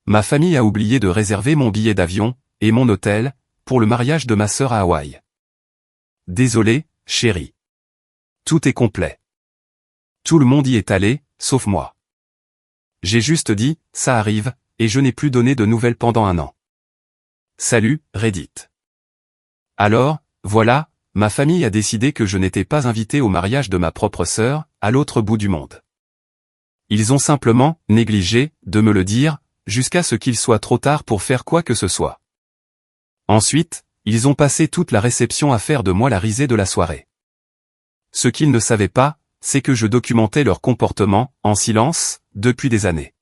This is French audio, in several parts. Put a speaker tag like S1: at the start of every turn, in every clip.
S1: Ma famille a oublié de réserver mon billet d'avion, et mon hôtel, pour le mariage de ma sœur à Hawaï. Désolé, chérie. Tout est complet. Tout le monde y est allé, sauf moi. J'ai juste dit, ça arrive, et je n'ai plus donné de nouvelles pendant 1 an. Salut, Reddit. Alors, voilà, ma famille a décidé que je n'étais pas invité au mariage de ma propre sœur, à l'autre bout du monde. Ils ont simplement négligé de me le dire, jusqu'à ce qu'il soit trop tard pour faire quoi que ce soit. Ensuite, ils ont passé toute la réception à faire de moi la risée de la soirée. Ce qu'ils ne savaient pas, c'est que je documentais leur comportement, en silence, depuis des années.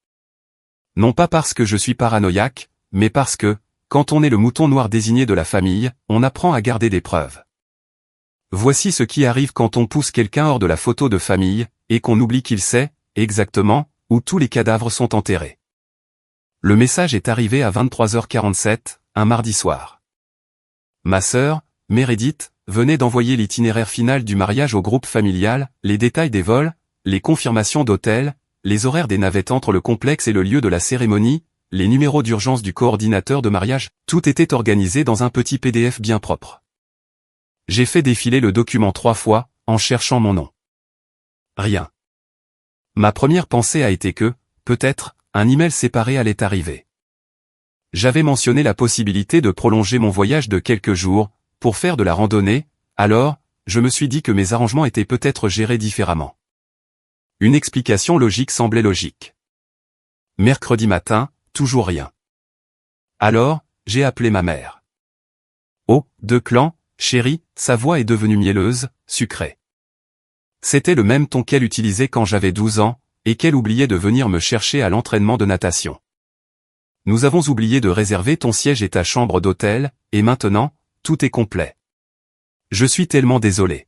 S1: Non pas parce que je suis paranoïaque, mais parce que, quand on est le mouton noir désigné de la famille, on apprend à garder des preuves. Voici ce qui arrive quand on pousse quelqu'un hors de la photo de famille, et qu'on oublie qu'il sait, exactement, où tous les cadavres sont enterrés. Le message est arrivé à 23h47, un mardi soir. Ma sœur, Meredith, venait d'envoyer l'itinéraire final du mariage au groupe familial, les détails des vols, les confirmations d'hôtel, les horaires des navettes entre le complexe et le lieu de la cérémonie, les numéros d'urgence du coordinateur de mariage, tout était organisé dans un petit PDF bien propre. J'ai fait défiler le document 3 fois, en cherchant mon nom. Rien. Ma première pensée a été que, peut-être, un email séparé allait arriver. J'avais mentionné la possibilité de prolonger mon voyage de quelques jours, pour faire de la randonnée, alors, je me suis dit que mes arrangements étaient peut-être gérés différemment. Une explication logique semblait logique. Mercredi matin, toujours rien. Alors, j'ai appelé ma mère. Oh, Declan, chérie, sa voix est devenue mielleuse, sucrée. C'était le même ton qu'elle utilisait quand j'avais 12 ans, et qu'elle oubliait de venir me chercher à l'entraînement de natation. Nous avons oublié de réserver ton siège et ta chambre d'hôtel, et maintenant, tout est complet. Je suis tellement désolé.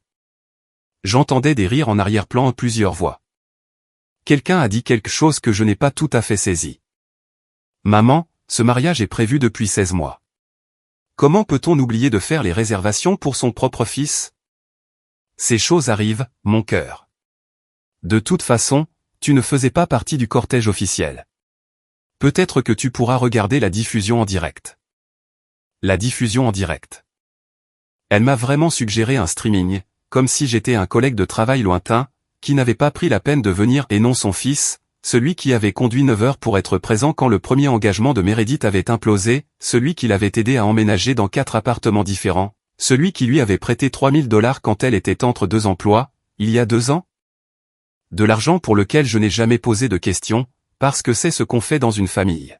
S1: J'entendais des rires en arrière-plan à plusieurs voix. Quelqu'un a dit quelque chose que je n'ai pas tout à fait saisi. Maman, ce mariage est prévu depuis 16 mois. Comment peut-on oublier de faire les réservations pour son propre fils? Ces choses arrivent, mon cœur. De toute façon, tu ne faisais pas partie du cortège officiel. Peut-être que tu pourras regarder la diffusion en direct. La diffusion en direct. Elle m'a vraiment suggéré un streaming, comme si j'étais un collègue de travail lointain, qui n'avait pas pris la peine de venir et non son fils, celui qui avait conduit 9 heures pour être présent quand le premier engagement de Meredith avait implosé, celui qui l'avait aidé à emménager dans 4 appartements différents, celui qui lui avait prêté $3000 quand elle était entre 2 emplois, il y a 2 ans. De l'argent pour lequel je n'ai jamais posé de questions, parce que c'est ce qu'on fait dans une famille.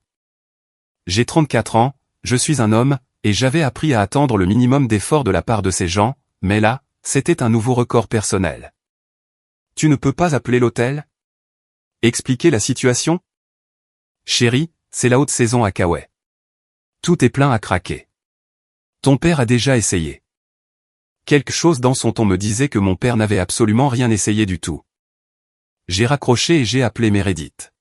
S1: J'ai 34 ans, je suis un homme, et j'avais appris à attendre le minimum d'efforts de la part de ces gens, mais là, c'était un nouveau record personnel. Tu ne peux pas appeler l'hôtel? Expliquer la situation? Chérie, c'est la haute saison à Kauai. Tout est plein à craquer. Ton père a déjà essayé. Quelque chose dans son ton me disait que mon père n'avait absolument rien essayé du tout. J'ai raccroché et j'ai appelé Meredith.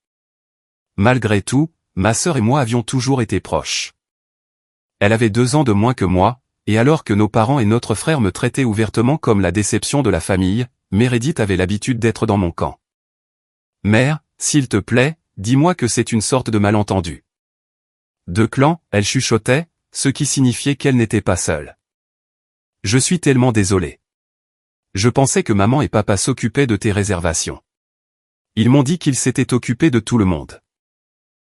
S1: Malgré tout, ma sœur et moi avions toujours été proches. Elle avait 2 ans de moins que moi, et alors que nos parents et notre frère me traitaient ouvertement comme la déception de la famille, Meredith avait l'habitude d'être dans mon camp. Mère, s'il te plaît, dis-moi que c'est une sorte de malentendu. Declan, elle chuchotait, ce qui signifiait qu'elle n'était pas seule. Je suis tellement désolé. Je pensais que maman et papa s'occupaient de tes réservations. Ils m'ont dit qu'ils s'étaient occupés de tout le monde.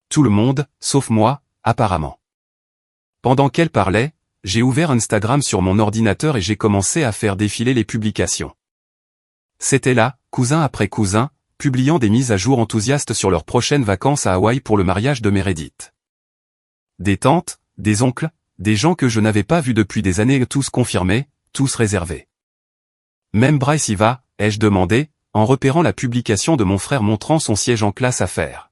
S1: Tout le monde, sauf moi, apparemment. Pendant qu'elle parlait, j'ai ouvert Instagram sur mon ordinateur et j'ai commencé à faire défiler les publications. C'était là, cousin après cousin, publiant des mises à jour enthousiastes sur leurs prochaines vacances à Hawaï pour le mariage de Meredith. Des tantes, des oncles, des gens que je n'avais pas vus depuis des années, tous confirmés, tous réservés. Même Bryce y va, ai-je demandé, en repérant la publication de mon frère montrant son siège en classe à faire.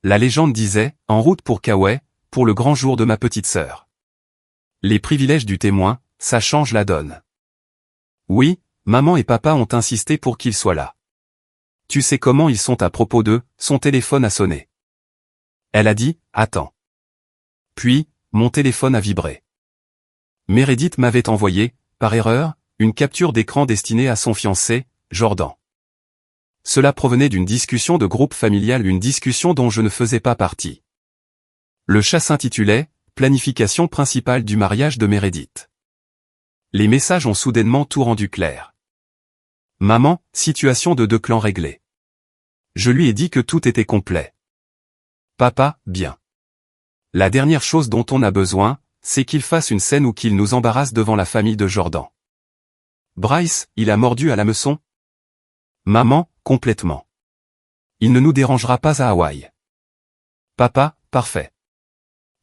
S1: La légende disait, en route pour Kauai, pour le grand jour de ma petite sœur. Les privilèges du témoin, ça change la donne. Oui, maman et papa ont insisté pour qu'il soit là. Tu sais comment ils sont à propos d'eux, son téléphone a sonné. Elle a dit, attends. Puis, mon téléphone a vibré. Meredith m'avait envoyé, par erreur, une capture d'écran destinée à son fiancé, Jordan. Cela provenait d'une discussion de groupe familial, une discussion dont je ne faisais pas partie. Le chat s'intitulait « Planification principale du mariage de Meredith ». Les messages ont soudainement tout rendu clair. Maman, situation de deux clans réglée. Je lui ai dit que tout était complet. Papa, bien. La dernière chose dont on a besoin, c'est qu'il fasse une scène ou qu'il nous embarrasse devant la famille de Jordan. Bryce, il a mordu à l'hameçon? Maman, complètement. Il ne nous dérangera pas à Hawaï. Papa, parfait.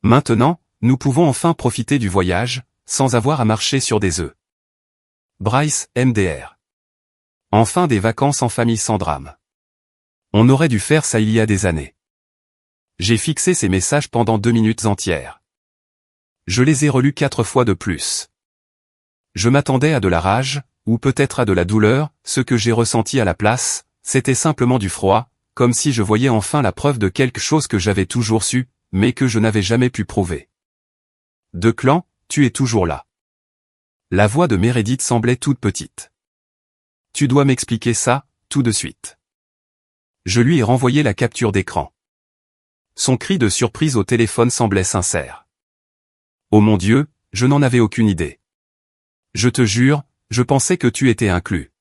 S1: Maintenant, nous pouvons enfin profiter du voyage, sans avoir à marcher sur des œufs. Bryce, MDR. Enfin des vacances en famille sans drame. On aurait dû faire ça il y a des années. J'ai fixé ces messages pendant 2 minutes entières. Je les ai relus 4 fois de plus. Je m'attendais à de la rage, ou peut-être à de la douleur, ce que j'ai ressenti à la place, c'était simplement du froid, comme si je voyais enfin la preuve de quelque chose que j'avais toujours su, mais que je n'avais jamais pu prouver. De Clan, tu es toujours là. La voix de Meredith semblait toute petite. Tu dois m'expliquer ça, tout de suite. Je lui ai renvoyé la capture d'écran. Son cri de surprise au téléphone semblait sincère. Oh mon Dieu, je n'en avais aucune idée. Je te jure, je pensais que tu étais inclus.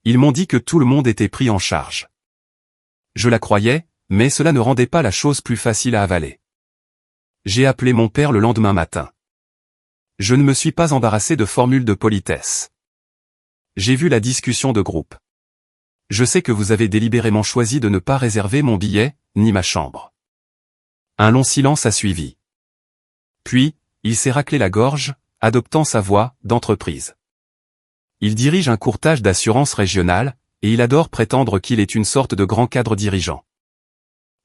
S1: Ils m'ont dit que tout le monde était pris en charge. Je la croyais, mais cela ne rendait pas la chose plus facile à avaler. J'ai appelé mon père le lendemain matin. Je ne me suis pas embarrassé de formules de politesse. J'ai vu la discussion de groupe. Je sais que vous avez délibérément choisi de ne pas réserver mon billet, ni ma chambre. Un long silence a suivi. Puis, il s'est raclé la gorge, adoptant sa voix d'entreprise. Il dirige un courtage d'assurance régionale, et il adore prétendre qu'il est une sorte de grand cadre dirigeant.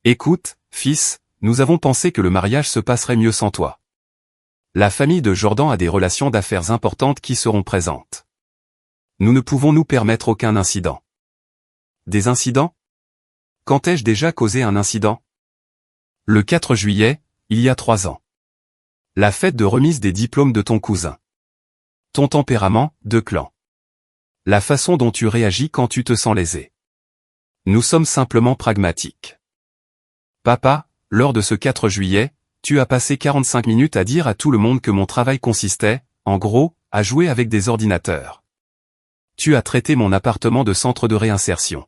S1: Écoute, fils, nous avons pensé que le mariage se passerait mieux sans toi. La famille de Jordan a des relations d'affaires importantes qui seront présentes. Nous ne pouvons nous permettre aucun incident. Des incidents? Quand ai-je déjà causé un incident? Le 4 juillet, il y a 3 ans. La fête de remise des diplômes de ton cousin. Ton tempérament, de clan. La façon dont tu réagis quand tu te sens lésé. Nous sommes simplement pragmatiques. Papa, lors de ce 4 juillet, tu as passé 45 minutes à dire à tout le monde que mon travail consistait, en gros, à jouer avec des ordinateurs. Tu as traité mon appartement de centre de réinsertion.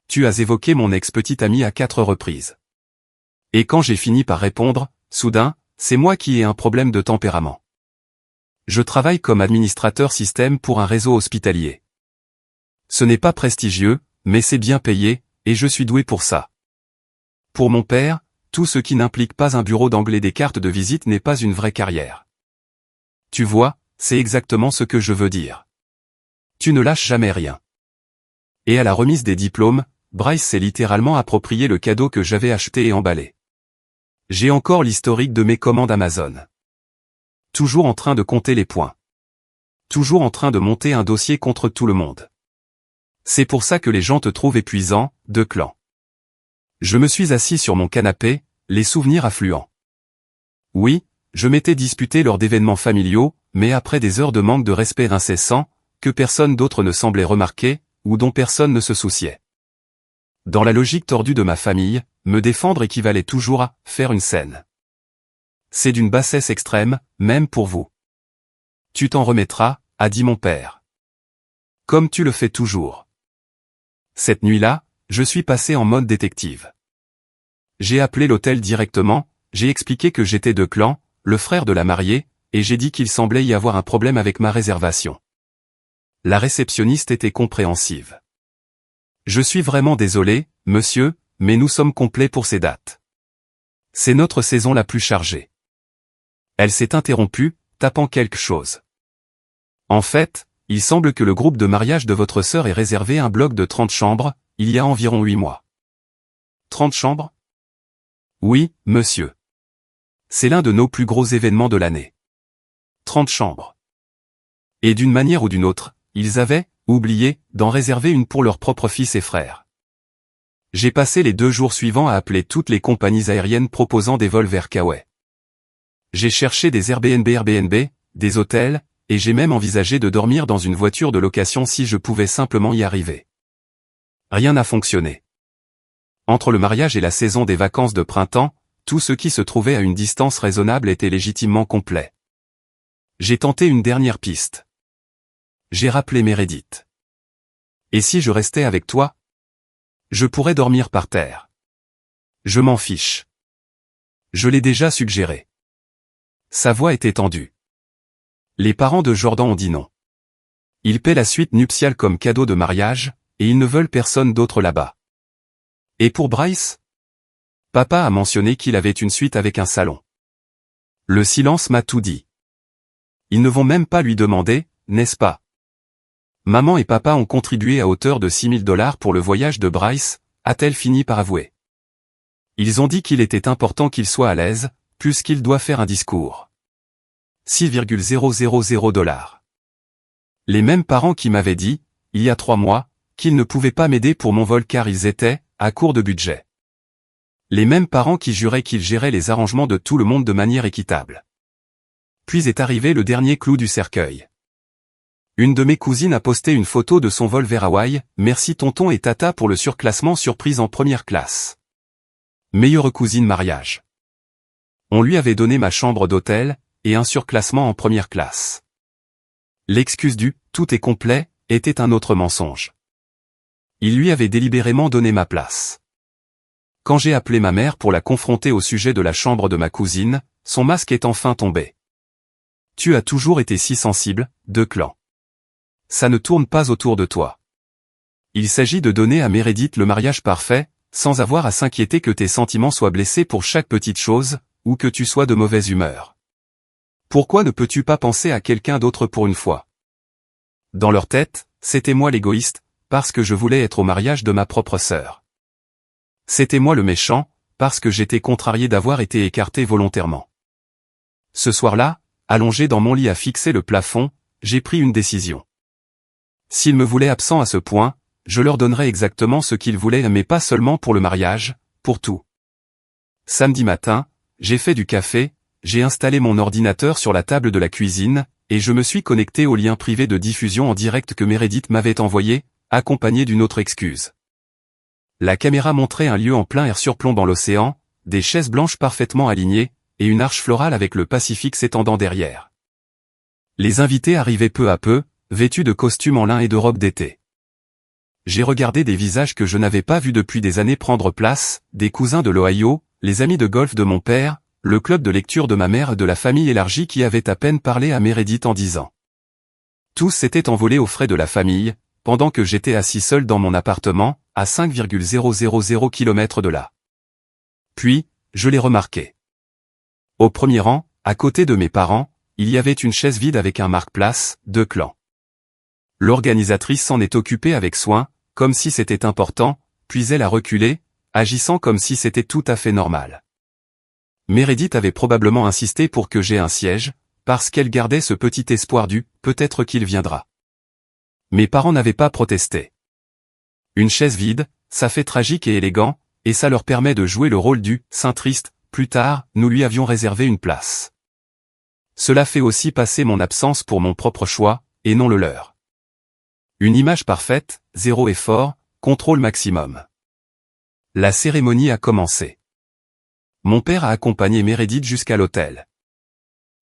S1: Tu as évoqué mon ex-petite amie à 4 reprises. Et quand j'ai fini par répondre, soudain, c'est moi qui ai un problème de tempérament. Je travaille comme administrateur système pour un réseau hospitalier. Ce n'est pas prestigieux, mais c'est bien payé, et je suis doué pour ça. Pour mon père, tout ce qui n'implique pas un bureau d'anglais des cartes de visite n'est pas une vraie carrière. Tu vois, c'est exactement ce que je veux dire. Tu ne lâches jamais rien. Et à la remise des diplômes, Bryce s'est littéralement approprié le cadeau que j'avais acheté et emballé. J'ai encore l'historique de mes commandes Amazon. Toujours en train de compter les points. Toujours en train de monter un dossier contre tout le monde. C'est pour ça que les gens te trouvent épuisant, de clan. Je me suis assis sur mon canapé, les souvenirs affluents. Oui, je m'étais disputé lors d'événements familiaux, mais après des heures de manque de respect incessant, que personne d'autre ne semblait remarquer, ou dont personne ne se souciait. Dans la logique tordue de ma famille, me défendre équivalait toujours à faire une scène. C'est d'une bassesse extrême, même pour vous. Tu t'en remettras, a dit mon père. Comme tu le fais toujours. Cette nuit-là, je suis passé en mode détective. J'ai appelé l'hôtel directement, j'ai expliqué que j'étais de clan, le frère de la mariée, et j'ai dit qu'il semblait y avoir un problème avec ma réservation. La réceptionniste était compréhensive. Je suis vraiment désolé, monsieur, mais nous sommes complets pour ces dates. C'est notre saison la plus chargée. Elle s'est interrompue, tapant quelque chose. En fait, il semble que le groupe de mariage de votre sœur ait réservé un bloc de 30 chambres, il y a environ 8 mois. 30 chambres? Oui, monsieur. C'est l'un de nos plus gros événements de l'année. 30 chambres. Et d'une manière ou d'une autre, ils avaient oublié d'en réserver une pour leurs propres fils et frères. J'ai passé les 2 jours suivants à appeler toutes les compagnies aériennes proposant des vols vers Kauai. J'ai cherché des Airbnb, des hôtels, et j'ai même envisagé de dormir dans une voiture de location si je pouvais simplement y arriver. Rien n'a fonctionné. Entre le mariage et la saison des vacances de printemps, tout ce qui se trouvait à une distance raisonnable était légitimement complet. J'ai tenté une dernière piste. J'ai rappelé Meredith. Et si je restais avec toi? Je pourrais dormir par terre. Je m'en fiche. Je l'ai déjà suggéré. Sa voix était tendue. Les parents de Jordan ont dit non. Ils paient la suite nuptiale comme cadeau de mariage, et ils ne veulent personne d'autre là-bas. Et pour Bryce? Papa a mentionné qu'il avait une suite avec un salon. Le silence m'a tout dit. Ils ne vont même pas lui demander, n'est-ce pas? Maman et papa ont contribué à hauteur de $6 000 pour le voyage de Bryce, a-t-elle fini par avouer. Ils ont dit qu'il était important qu'il soit à l'aise, puisqu'il doit faire un discours. 6,000 $. Les mêmes parents qui m'avaient dit, il y a 3 mois, qu'ils ne pouvaient pas m'aider pour mon vol car ils étaient, à court de budget. Les mêmes parents qui juraient qu'ils géraient les arrangements de tout le monde de manière équitable. Puis est arrivé le dernier clou du cercueil. Une de mes cousines a posté une photo de son vol vers Hawaï, merci tonton et tata pour le surclassement surprise en première classe. Meilleure cousine mariage. On lui avait donné ma chambre d'hôtel, et un surclassement en première classe. L'excuse du « tout est complet » était un autre mensonge. Il lui avait délibérément donné ma place. Quand j'ai appelé ma mère pour la confronter au sujet de la chambre de ma cousine, son masque est enfin tombé. Tu as toujours été si sensible, de clan. Ça ne tourne pas autour de toi. Il s'agit de donner à Meredith le mariage parfait, sans avoir à s'inquiéter que tes sentiments soient blessés pour chaque petite chose, ou que tu sois de mauvaise humeur. Pourquoi ne peux-tu pas penser à quelqu'un d'autre pour une fois? Dans leur tête, c'était moi l'égoïste, parce que je voulais être au mariage de ma propre sœur. C'était moi le méchant, parce que j'étais contrarié d'avoir été écarté volontairement. Ce soir-là, allongé dans mon lit à fixer le plafond, j'ai pris une décision. S'ils me voulaient absent à ce point, je leur donnerais exactement ce qu'ils voulaient mais pas seulement pour le mariage, pour tout. Samedi matin, j'ai fait du café, j'ai installé mon ordinateur sur la table de la cuisine, et je me suis connecté au lien privé de diffusion en direct que Meredith m'avait envoyé, accompagné d'une autre excuse. La caméra montrait un lieu en plein air surplombant l'océan, des chaises blanches parfaitement alignées, et une arche florale avec le Pacifique s'étendant derrière. Les invités arrivaient peu à peu, vêtus de costumes en lin et de robes d'été. J'ai regardé des visages que je n'avais pas vus depuis des années prendre place, des cousins de l'Ohio, les amis de golf de mon père, le club de lecture de ma mère et de la famille élargie qui avait à peine parlé à Meredith en 10 ans. Tous s'étaient envolés aux frais de la famille, pendant que j'étais assis seul dans mon appartement, à 5,000 km de là. Puis, je l'ai remarqué. Au premier rang, à côté de mes parents, il y avait une chaise vide avec un marque-place, de clan. L'organisatrice s'en est occupée avec soin, comme si c'était important, puis elle a reculé, agissant comme si c'était tout à fait normal. Meredith avait probablement insisté pour que j'aie un siège, parce qu'elle gardait ce petit espoir du « peut-être qu'il viendra ». Mes parents n'avaient pas protesté. Une chaise vide, ça fait tragique et élégant, et ça leur permet de jouer le rôle du « saint triste », plus tard, nous lui avions réservé une place. Cela fait aussi passer mon absence pour mon propre choix, et non le leur. Une image parfaite, 0 effort, contrôle maximum. La cérémonie a commencé. Mon père a accompagné Meredith jusqu'à l'hôtel.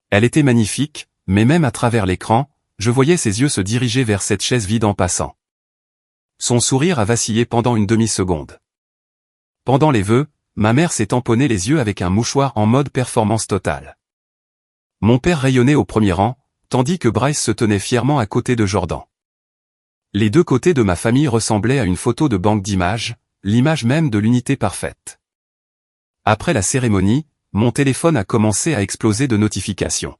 S1: Elle était magnifique, mais même à travers l'écran, je voyais ses yeux se diriger vers cette chaise vide en passant. Son sourire a vacillé pendant une demi-seconde. Pendant les vœux, ma mère s'est tamponnée les yeux avec un mouchoir en mode performance totale. Mon père rayonnait au premier rang, tandis que Bryce se tenait fièrement à côté de Jordan. Les deux côtés de ma famille ressemblaient à une photo de banque d'images, l'image même de l'unité parfaite. Après la cérémonie, mon téléphone a commencé à exploser de notifications.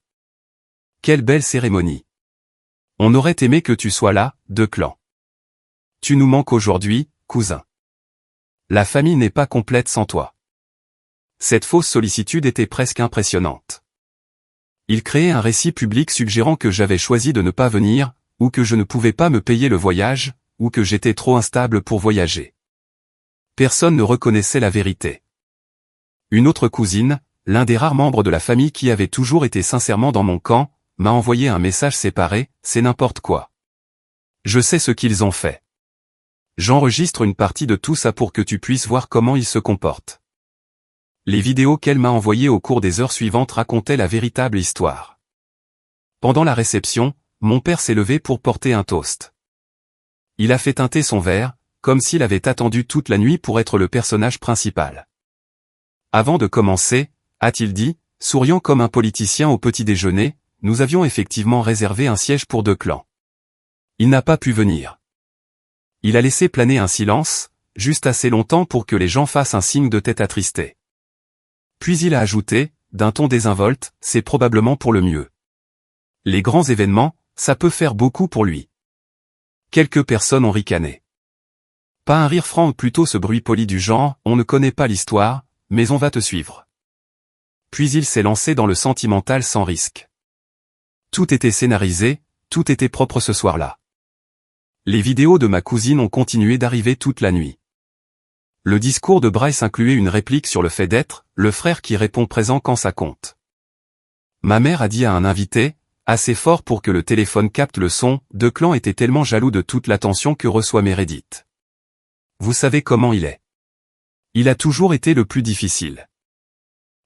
S1: Quelle belle cérémonie! On aurait aimé que tu sois là, de clan. Tu nous manques aujourd'hui, cousin. La famille n'est pas complète sans toi. Cette fausse sollicitude était presque impressionnante. Il créait un récit public suggérant que j'avais choisi de ne pas venir, ou que je ne pouvais pas me payer le voyage, ou que j'étais trop instable pour voyager. Personne ne reconnaissait la vérité. Une autre cousine, l'un des rares membres de la famille qui avait toujours été sincèrement dans mon camp, m'a envoyé un message séparé, c'est n'importe quoi. Je sais ce qu'ils ont fait. J'enregistre une partie de tout ça pour que tu puisses voir comment ils se comportent. Les vidéos qu'elle m'a envoyées au cours des heures suivantes racontaient la véritable histoire. Pendant la réception, mon père s'est levé pour porter un toast. Il a fait teinter son verre, comme s'il avait attendu toute la nuit pour être le personnage principal. Avant de commencer, a-t-il dit, souriant comme un politicien au petit déjeuner, nous avions effectivement réservé un siège pour Declan. Il n'a pas pu venir. Il a laissé planer un silence, juste assez longtemps pour que les gens fassent un signe de tête attristé. Puis il a ajouté, d'un ton désinvolte, c'est probablement pour le mieux. Les grands événements, ça peut faire beaucoup pour lui. Quelques personnes ont ricané. Pas un rire franc ou plutôt ce bruit poli du genre, on ne connaît pas l'histoire, mais on va te suivre. Puis il s'est lancé dans le sentimental sans risque. Tout était scénarisé, tout était propre ce soir-là. Les vidéos de ma cousine ont continué d'arriver toute la nuit. Le discours de Bryce incluait une réplique sur le fait d'être le frère qui répond présent quand ça compte. Ma mère a dit à un invité, assez fort pour que le téléphone capte le son, Declan était tellement jaloux de toute l'attention que reçoit Meredith. Vous savez comment il est. Il a toujours été le plus difficile.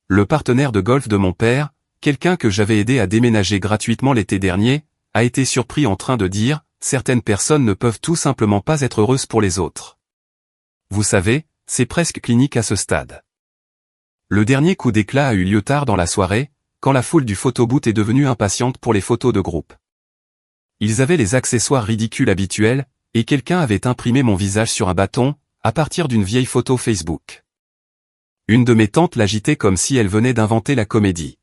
S1: Le partenaire de golf de mon père, quelqu'un que j'avais aidé à déménager gratuitement l'été dernier, a été surpris en train de dire, certaines personnes ne peuvent tout simplement pas être heureuses pour les autres. Vous savez, c'est presque clinique à ce stade. Le dernier coup d'éclat a eu lieu tard dans la soirée, quand la foule du photoboot est devenue impatiente pour les photos de groupe. Ils avaient les accessoires ridicules habituels, et quelqu'un avait imprimé mon visage sur un bâton, à partir d'une vieille photo Facebook. Une de mes tantes l'agitait comme si elle venait d'inventer la comédie.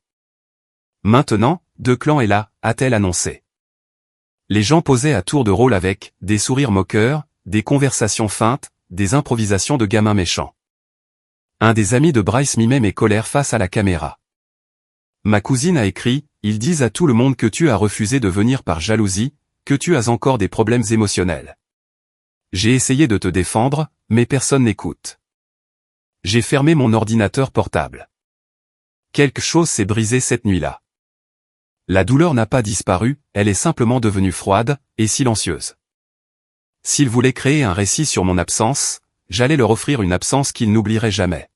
S1: Maintenant, Declan est là, a-t-elle annoncé. Les gens posaient à tour de rôle avec des sourires moqueurs, des conversations feintes, des improvisations de gamins méchants. Un des amis de Bryce mimait mes colères face à la caméra. Ma cousine a écrit, ils disent à tout le monde que tu as refusé de venir par jalousie, que tu as encore des problèmes émotionnels. J'ai essayé de te défendre, mais personne n'écoute. J'ai fermé mon ordinateur portable. Quelque chose s'est brisé cette nuit-là. La douleur n'a pas disparu, elle est simplement devenue froide et silencieuse. S'il voulait créer un récit sur mon absence, j'allais leur offrir une absence qu'ils n'oublieraient jamais.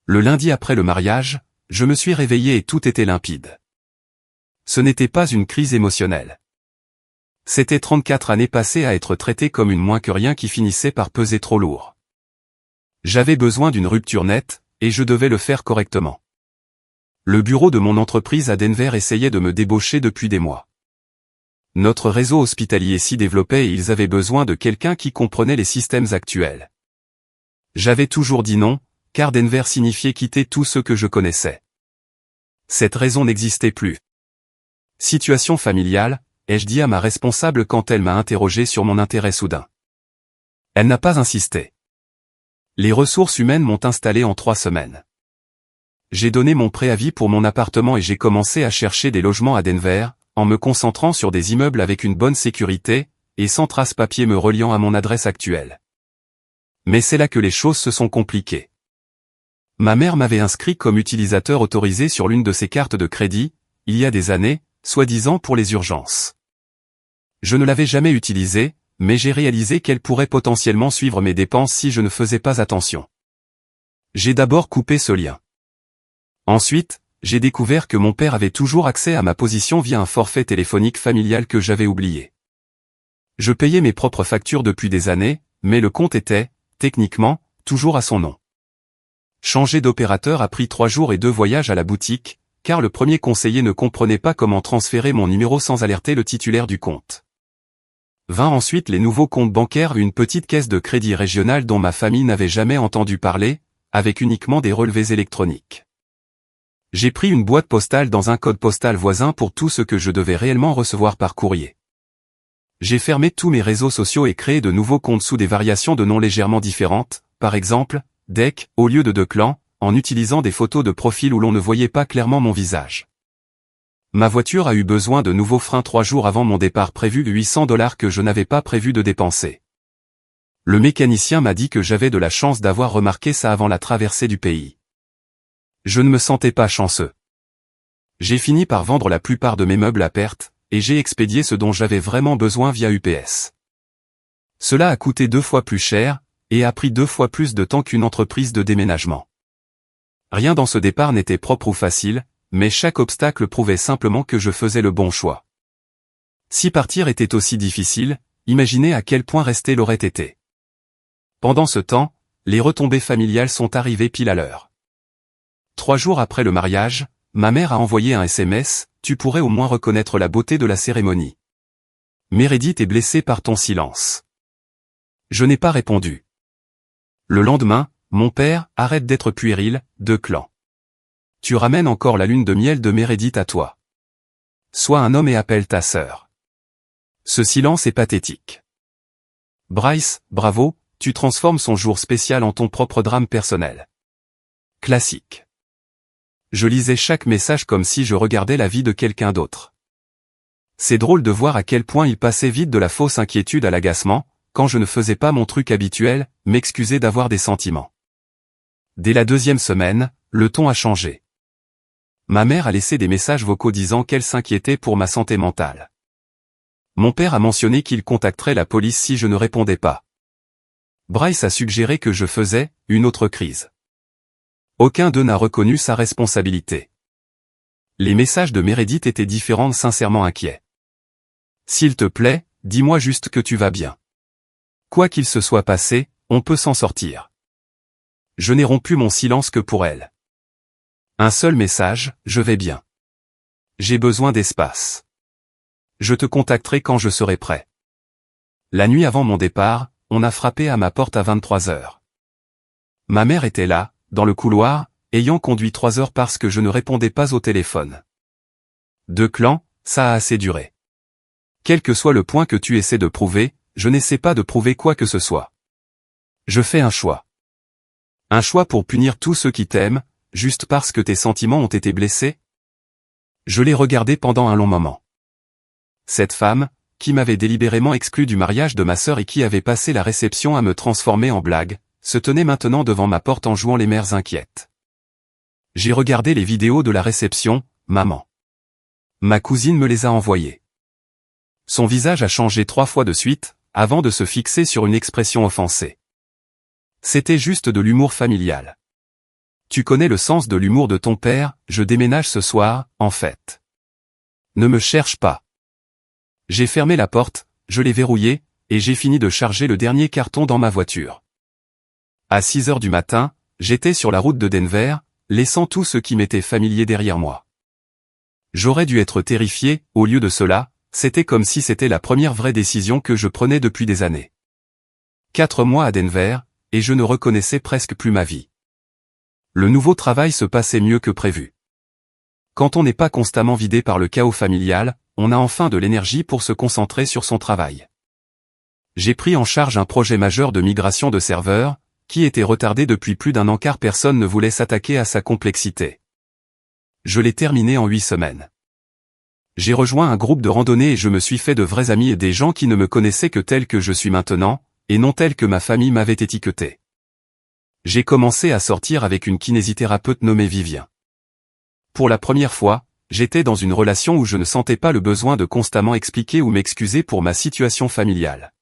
S1: Le lundi après le mariage, je me suis réveillé et tout était limpide. Ce n'était pas une crise émotionnelle. C'était 34 années passées à être traité comme une moins que rien qui finissait par peser trop lourd. J'avais besoin d'une rupture nette, et je devais le faire correctement. Le bureau de mon entreprise à Denver essayait de me débaucher depuis des mois. Notre réseau hospitalier s'y développait et ils avaient besoin de quelqu'un qui comprenait les systèmes actuels. J'avais toujours dit non, car Denver signifiait quitter tout ce que je connaissais. Cette raison n'existait plus. Situation familiale, ai-je dit à ma responsable quand elle m'a interrogé sur mon intérêt soudain. Elle n'a pas insisté. Les ressources humaines m'ont installé en 3 semaines. J'ai donné mon préavis pour mon appartement et j'ai commencé à chercher des logements à Denver, en me concentrant sur des immeubles avec une bonne sécurité, et sans trace papier me reliant à mon adresse actuelle. Mais c'est là que les choses se sont compliquées. Ma mère m'avait inscrit comme utilisateur autorisé sur l'une de ses cartes de crédit, il y a des années, soi-disant pour les urgences. Je ne l'avais jamais utilisée, mais j'ai réalisé qu'elle pourrait potentiellement suivre mes dépenses si je ne faisais pas attention. J'ai d'abord coupé ce lien. Ensuite, j'ai découvert que mon père avait toujours accès à ma position via un forfait téléphonique familial que j'avais oublié. Je payais mes propres factures depuis des années, mais le compte était, techniquement, toujours à son nom. Changer d'opérateur a pris 3 jours et 2 voyages à la boutique, car le premier conseiller ne comprenait pas comment transférer mon numéro sans alerter le titulaire du compte. Vint ensuite les nouveaux comptes bancaires, une petite caisse de crédit régionale dont ma famille n'avait jamais entendu parler, avec uniquement des relevés électroniques. J'ai pris une boîte postale dans un code postal voisin pour tout ce que je devais réellement recevoir par courrier. J'ai fermé tous mes réseaux sociaux et créé de nouveaux comptes sous des variations de noms légèrement différentes, par exemple, Deck, au lieu de Declan, en utilisant des photos de profil où l'on ne voyait pas clairement mon visage. Ma voiture a eu besoin de nouveaux freins 3 jours avant mon départ prévu, $800 que je n'avais pas prévu de dépenser. Le mécanicien m'a dit que j'avais de la chance d'avoir remarqué ça avant la traversée du pays. Je ne me sentais pas chanceux. J'ai fini par vendre la plupart de mes meubles à perte, et j'ai expédié ce dont j'avais vraiment besoin via UPS. Cela a coûté 2 fois plus cher, et a pris 2 fois plus de temps qu'une entreprise de déménagement. Rien dans ce départ n'était propre ou facile, mais chaque obstacle prouvait simplement que je faisais le bon choix. Si partir était aussi difficile, imaginez à quel point rester l'aurait été. Pendant ce temps, les retombées familiales sont arrivées pile à l'heure. 3 jours après le mariage, ma mère a envoyé un SMS, « Tu pourrais au moins reconnaître la beauté de la cérémonie. Meredith est blessée par ton silence. » Je n'ai pas répondu. Le lendemain, mon père, arrête d'être puéril, de clan. Tu ramènes encore la lune de miel de Meredith à toi. Sois un homme et appelle ta sœur. Ce silence est pathétique. Bryce, bravo, tu transformes son jour spécial en ton propre drame personnel. Classique. Je lisais chaque message comme si je regardais la vie de quelqu'un d'autre. C'est drôle de voir à quel point il passait vite de la fausse inquiétude à l'agacement, quand je ne faisais pas mon truc habituel, m'excuser d'avoir des sentiments. Dès la 2e semaine, le ton a changé. Ma mère a laissé des messages vocaux disant qu'elle s'inquiétait pour ma santé mentale. Mon père a mentionné qu'il contacterait la police si je ne répondais pas. Bryce a suggéré que je faisais une autre crise. Aucun d'eux n'a reconnu sa responsabilité. Les messages de Meredith étaient différents, sincèrement inquiets. S'il te plaît, dis-moi juste que tu vas bien. Quoi qu'il se soit passé, on peut s'en sortir. Je n'ai rompu mon silence que pour elle. Un seul message, je vais bien. J'ai besoin d'espace. Je te contacterai quand je serai prêt. La nuit avant mon départ, on a frappé à ma porte à 23 heures. Ma mère était là, dans le couloir, ayant conduit 3 heures parce que je ne répondais pas au téléphone. 2 clans, ça a assez duré. Quel que soit le point que tu essaies de prouver, je n'essaie pas de prouver quoi que ce soit. Je fais un choix. Un choix pour punir tous ceux qui t'aiment, juste parce que tes sentiments ont été blessés? Je l'ai regardé pendant un long moment. Cette femme, qui m'avait délibérément exclu du mariage de ma sœur et qui avait passé la réception à me transformer en blague, se tenait maintenant devant ma porte en jouant les mères inquiètes. J'ai regardé les vidéos de la réception, maman. Ma cousine me les a envoyées. Son visage a changé 3 fois de suite, avant de se fixer sur une expression offensée. C'était juste de l'humour familial. Tu connais le sens de l'humour de ton père, je déménage ce soir, en fait. Ne me cherche pas. J'ai fermé la porte, je l'ai verrouillée, et j'ai fini de charger le dernier carton dans ma voiture. À 6 heures du matin, j'étais sur la route de Denver, laissant tout ce qui m'était familier derrière moi. J'aurais dû être terrifié, au lieu de cela, c'était comme si c'était la première vraie décision que je prenais depuis des années. 4 mois à Denver, et je ne reconnaissais presque plus ma vie. Le nouveau travail se passait mieux que prévu. Quand on n'est pas constamment vidé par le chaos familial, on a enfin de l'énergie pour se concentrer sur son travail. J'ai pris en charge un projet majeur de migration de serveurs, qui était retardé depuis plus d'1 an car personne ne voulait s'attaquer à sa complexité. Je l'ai terminé en 8 semaines. J'ai rejoint un groupe de randonnée et je me suis fait de vrais amis et des gens qui ne me connaissaient que tel que je suis maintenant, et non tel que ma famille m'avait étiqueté. J'ai commencé à sortir avec une kinésithérapeute nommée Vivien. Pour la première fois, j'étais dans une relation où je ne sentais pas le besoin de constamment expliquer ou m'excuser pour ma situation familiale.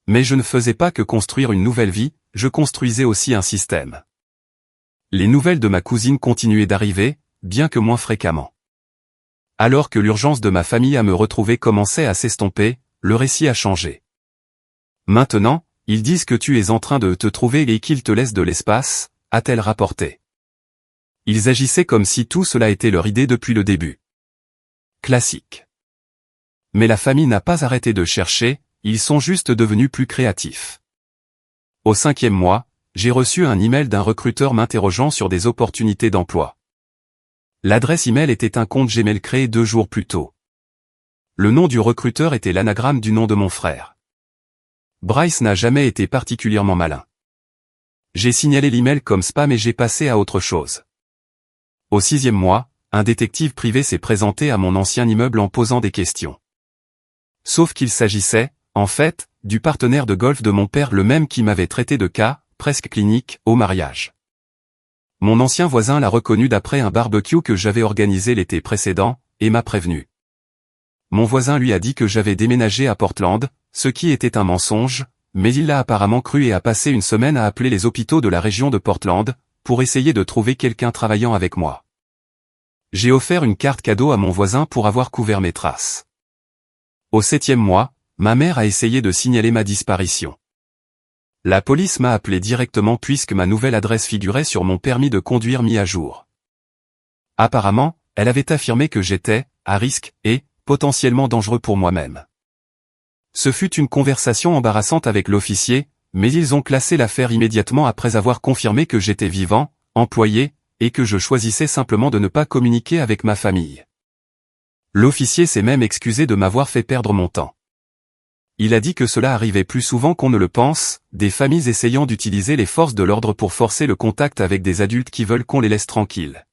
S1: Mais je ne faisais pas que construire une nouvelle vie, je construisais aussi un système. Les nouvelles de ma cousine continuaient d'arriver, bien que moins fréquemment. Alors que l'urgence de ma famille à me retrouver commençait à s'estomper, le récit a changé. Maintenant, ils disent que tu es en train de te trouver et qu'ils te laissent de l'espace, a-t-elle rapporté. Ils agissaient comme si tout cela était leur idée depuis le début. Classique. Mais la famille n'a pas arrêté de chercher, ils sont juste devenus plus créatifs. Au 5e mois, j'ai reçu un email d'un recruteur m'interrogeant sur des opportunités d'emploi. L'adresse email était un compte Gmail créé 2 jours plus tôt. Le nom du recruteur était l'anagramme du nom de mon frère. Bryce n'a jamais été particulièrement malin. J'ai signalé l'email comme spam et j'ai passé à autre chose. Au 6e mois, un détective privé s'est présenté à mon ancien immeuble en posant des questions. Sauf qu'il s'agissait, en fait, du partenaire de golf de mon père, le même qui m'avait traité de cas, presque clinique, au mariage. Mon ancien voisin l'a reconnu d'après un barbecue que j'avais organisé l'été précédent, et m'a prévenu. Mon voisin lui a dit que j'avais déménagé à Portland, ce qui était un mensonge, mais il l'a apparemment cru et a passé une semaine à appeler les hôpitaux de la région de Portland, pour essayer de trouver quelqu'un travaillant avec moi. J'ai offert une carte cadeau à mon voisin pour avoir couvert mes traces. Au 7e mois, ma mère a essayé de signaler ma disparition. La police m'a appelé directement puisque ma nouvelle adresse figurait sur mon permis de conduire mis à jour. Apparemment, elle avait affirmé que j'étais, à risque, et, potentiellement dangereux pour moi-même. Ce fut une conversation embarrassante avec l'officier, mais ils ont classé l'affaire immédiatement après avoir confirmé que j'étais vivant, employé, et que je choisissais simplement de ne pas communiquer avec ma famille. L'officier s'est même excusé de m'avoir fait perdre mon temps. Il a dit que cela arrivait plus souvent qu'on ne le pense, des familles essayant d'utiliser les forces de l'ordre pour forcer le contact avec des adultes qui veulent qu'on les laisse tranquilles.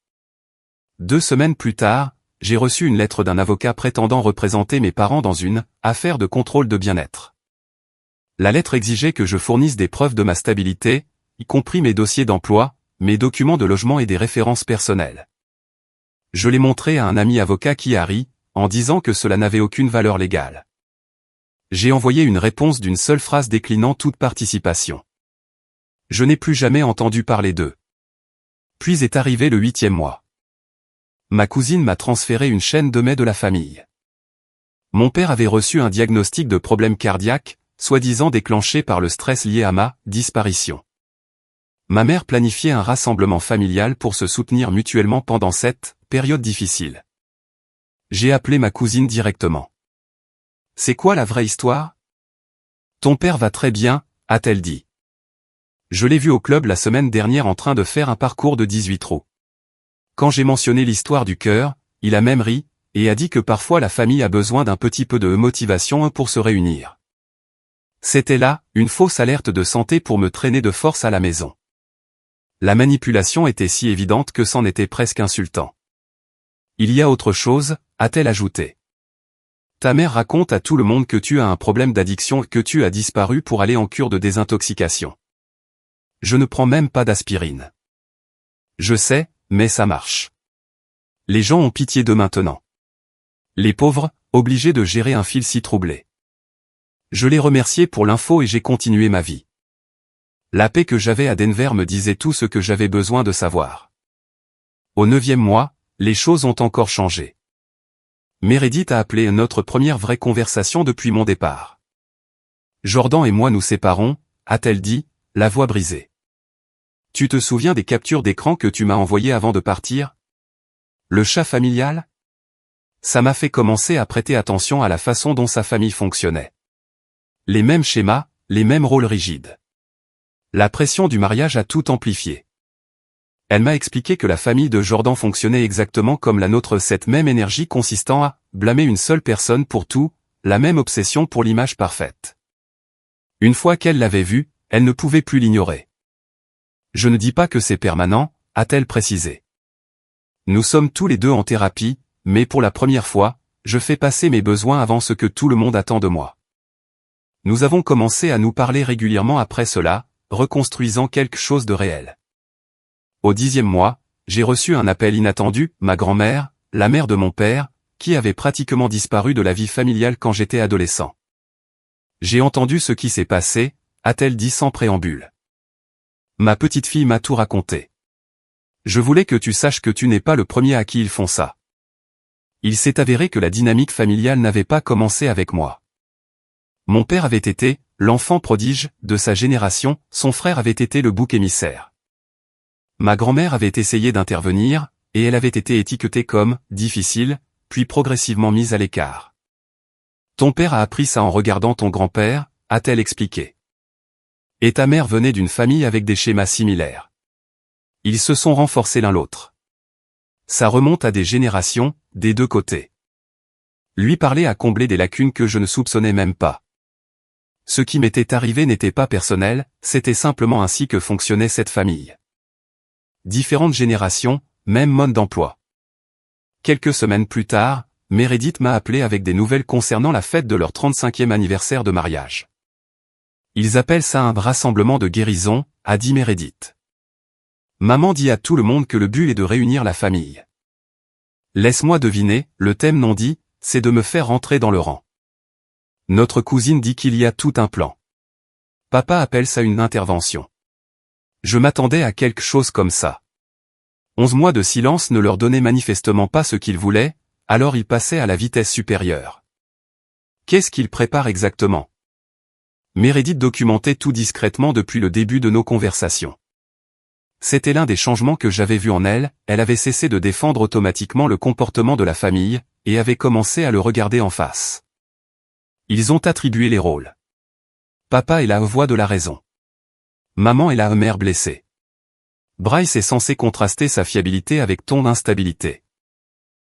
S1: 2 semaines plus tard, j'ai reçu une lettre d'un avocat prétendant représenter mes parents dans une affaire de contrôle de bien-être. La lettre exigeait que je fournisse des preuves de ma stabilité, y compris mes dossiers d'emploi, mes documents de logement et des références personnelles. Je l'ai montré à un ami avocat qui a ri, en disant que cela n'avait aucune valeur légale. J'ai envoyé une réponse d'une seule phrase déclinant toute participation. Je n'ai plus jamais entendu parler d'eux. Puis est arrivé le 8e mois. Ma cousine m'a transféré une chaîne de mai de la famille. Mon père avait reçu un diagnostic de problème cardiaque, soi-disant déclenché par le stress lié à ma disparition. Ma mère planifiait un rassemblement familial pour se soutenir mutuellement pendant cette période difficile. J'ai appelé ma cousine directement. « C'est quoi la vraie histoire ? » « Ton père va très bien, » a-t-elle dit. Je l'ai vu au club la semaine dernière en train de faire un parcours de 18 trous. Quand j'ai mentionné l'histoire du cœur, il a même ri, et a dit que parfois la famille a besoin d'un petit peu de motivation pour se réunir. C'était là, une fausse alerte de santé pour me traîner de force à la maison. La manipulation était si évidente que c'en était presque insultant. Il y a autre chose, a-t-elle ajouté. Ta mère raconte à tout le monde que tu as un problème d'addiction et que tu as disparu pour aller en cure de désintoxication. Je ne prends même pas d'aspirine. Je sais, mais ça marche. Les gens ont pitié d'eux maintenant. Les pauvres, obligés de gérer un fil si troublé. Je l'ai remercié pour l'info et j'ai continué ma vie. La paix que j'avais à Denver me disait tout ce que j'avais besoin de savoir. Au 9e mois, les choses ont encore changé. Meredith a appelé notre première vraie conversation depuis mon départ. Jordan et moi nous séparons, a-t-elle dit, la voix brisée. Tu te souviens des captures d'écran que tu m'as envoyées avant de partir ? Le chat familial ? Ça m'a fait commencer à prêter attention à la façon dont sa famille fonctionnait. Les mêmes schémas, les mêmes rôles rigides. La pression du mariage a tout amplifié. Elle m'a expliqué que la famille de Jordan fonctionnait exactement comme la nôtre, cette même énergie consistant à blâmer une seule personne pour tout, la même obsession pour l'image parfaite. Une fois qu'elle l'avait vu, elle ne pouvait plus l'ignorer. Je ne dis pas que c'est permanent, a-t-elle précisé. Nous sommes tous les deux en thérapie, mais pour la première fois, je fais passer mes besoins avant ce que tout le monde attend de moi. Nous avons commencé à nous parler régulièrement après cela, reconstruisant quelque chose de réel. Au 10e mois, j'ai reçu un appel inattendu, ma grand-mère, la mère de mon père, qui avait pratiquement disparu de la vie familiale quand j'étais adolescent. J'ai entendu ce qui s'est passé, a-t-elle dit sans préambule. Ma petite fille m'a tout raconté. Je voulais que tu saches que tu n'es pas le premier à qui ils font ça. Il s'est avéré que la dynamique familiale n'avait pas commencé avec moi. Mon père avait été l'enfant prodige de sa génération, son frère avait été le bouc émissaire. Ma grand-mère avait essayé d'intervenir, et elle avait été étiquetée comme « difficile », puis progressivement mise à l'écart. Ton père a appris ça en regardant ton grand-père, a-t-elle expliqué. Et ta mère venait d'une famille avec des schémas similaires. Ils se sont renforcés l'un l'autre. Ça remonte à des générations, des deux côtés. Lui parler a comblé des lacunes que je ne soupçonnais même pas. Ce qui m'était arrivé n'était pas personnel, c'était simplement ainsi que fonctionnait cette famille. Différentes générations, même mode d'emploi. Quelques semaines plus tard, Meredith m'a appelé avec des nouvelles concernant la fête de leur 35e anniversaire de mariage. Ils appellent ça un rassemblement de guérison, a dit Meredith. Maman dit à tout le monde que le but est de réunir la famille. Laisse-moi deviner, le thème non dit, c'est de me faire rentrer dans le rang. Notre cousine dit qu'il y a tout un plan. Papa appelle ça une intervention. Je m'attendais à quelque chose comme ça. 11 mois de silence ne leur donnaient manifestement pas ce qu'ils voulaient, alors ils passaient à la vitesse supérieure. Qu'est-ce qu'ils préparent exactement? Meredith documentait tout discrètement depuis le début de nos conversations. C'était l'un des changements que j'avais vus en elle, elle avait cessé de défendre automatiquement le comportement de la famille, et avait commencé à le regarder en face. Ils ont attribué les rôles. Papa est la voix de la raison. Maman est la mère blessée. Bryce est censé contraster sa fiabilité avec ton instabilité.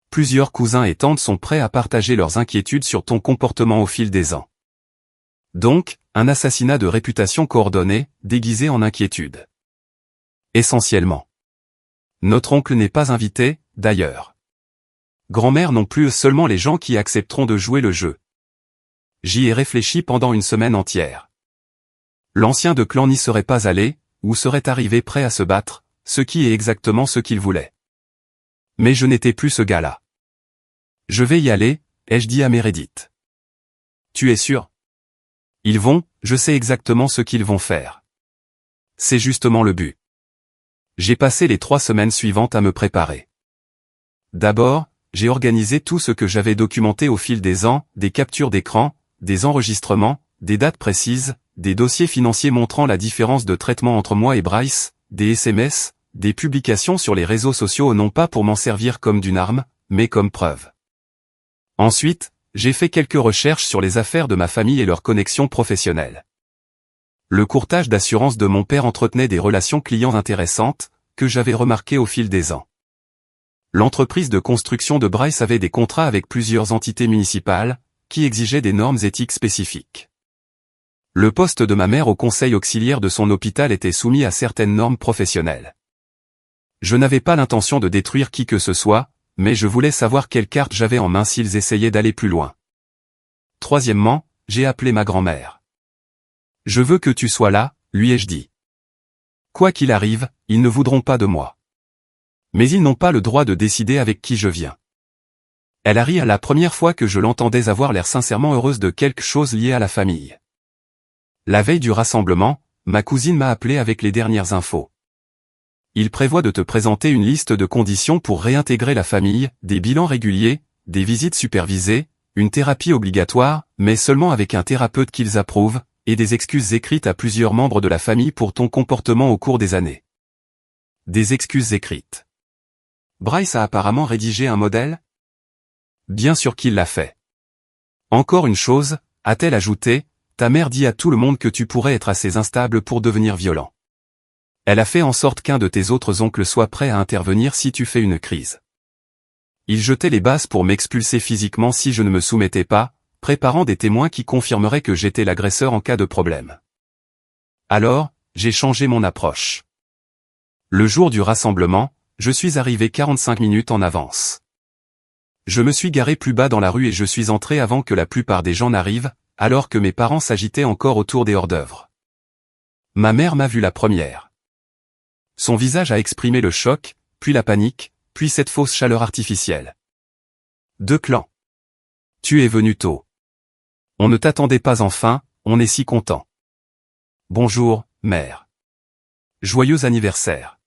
S1: Plusieurs cousins et tantes sont prêts à partager leurs inquiétudes sur ton comportement au fil des ans. Donc, un assassinat de réputation coordonné, déguisé en inquiétude. Essentiellement. Notre oncle n'est pas invité, d'ailleurs. Grand-mère non plus, seulement les gens qui accepteront de jouer le jeu. J'y ai réfléchi pendant une semaine entière. L'ancien de clan n'y serait pas allé, ou serait arrivé prêt à se battre, ce qui est exactement ce qu'il voulait. Mais je n'étais plus ce gars-là. Je vais y aller, ai-je dit à Meredith. Tu es sûr? Ils vont, je sais exactement ce qu'ils vont faire. C'est justement le but. J'ai passé les 3 semaines suivantes à me préparer. D'abord, j'ai organisé tout ce que j'avais documenté au fil des ans, des captures d'écran, des enregistrements, des dates précises, des dossiers financiers montrant la différence de traitement entre moi et Bryce, des SMS, des publications sur les réseaux sociaux non pas pour m'en servir comme d'une arme, mais comme preuve. Ensuite, j'ai fait quelques recherches sur les affaires de ma famille et leurs connexions professionnelles. Le courtage d'assurance de mon père entretenait des relations clients intéressantes, que j'avais remarquées au fil des ans. L'entreprise de construction de Bryce avait des contrats avec plusieurs entités municipales, qui exigeaient des normes éthiques spécifiques. Le poste de ma mère au conseil auxiliaire de son hôpital était soumis à certaines normes professionnelles. Je n'avais pas l'intention de détruire qui que ce soit, mais je voulais savoir quelle carte j'avais en main s'ils essayaient d'aller plus loin. Troisièmement, j'ai appelé ma grand-mère. Je veux que tu sois là, lui ai-je dit. Quoi qu'il arrive, ils ne voudront pas de moi. Mais ils n'ont pas le droit de décider avec qui je viens. Elle a ri à la première fois que je l'entendais avoir l'air sincèrement heureuse de quelque chose lié à la famille. La veille du rassemblement, ma cousine m'a appelé avec les dernières infos. Il prévoit de te présenter une liste de conditions pour réintégrer la famille, des bilans réguliers, des visites supervisées, une thérapie obligatoire, mais seulement avec un thérapeute qu'ils approuvent, et des excuses écrites à plusieurs membres de la famille pour ton comportement au cours des années. Des excuses écrites. Bryce a apparemment rédigé un modèle? Bien sûr qu'il l'a fait. Encore une chose, a-t-elle ajouté, ta mère dit à tout le monde que tu pourrais être assez instable pour devenir violent. Elle a fait en sorte qu'un de tes autres oncles soit prêt à intervenir si tu fais une crise. Il jetait les bases pour m'expulser physiquement si je ne me soumettais pas, préparant des témoins qui confirmeraient que j'étais l'agresseur en cas de problème. Alors, j'ai changé mon approche. Le jour du rassemblement, je suis arrivé 45 minutes en avance. Je me suis garé plus bas dans la rue et je suis entré avant que la plupart des gens n'arrivent, alors que mes parents s'agitaient encore autour des hors-d'œuvre. Ma mère m'a vu la première. Son visage a exprimé le choc, puis la panique, puis cette fausse chaleur artificielle. 2 clans. Tu es venu tôt. On ne t'attendait pas enfin, on est si content. Bonjour, mère. Joyeux anniversaire.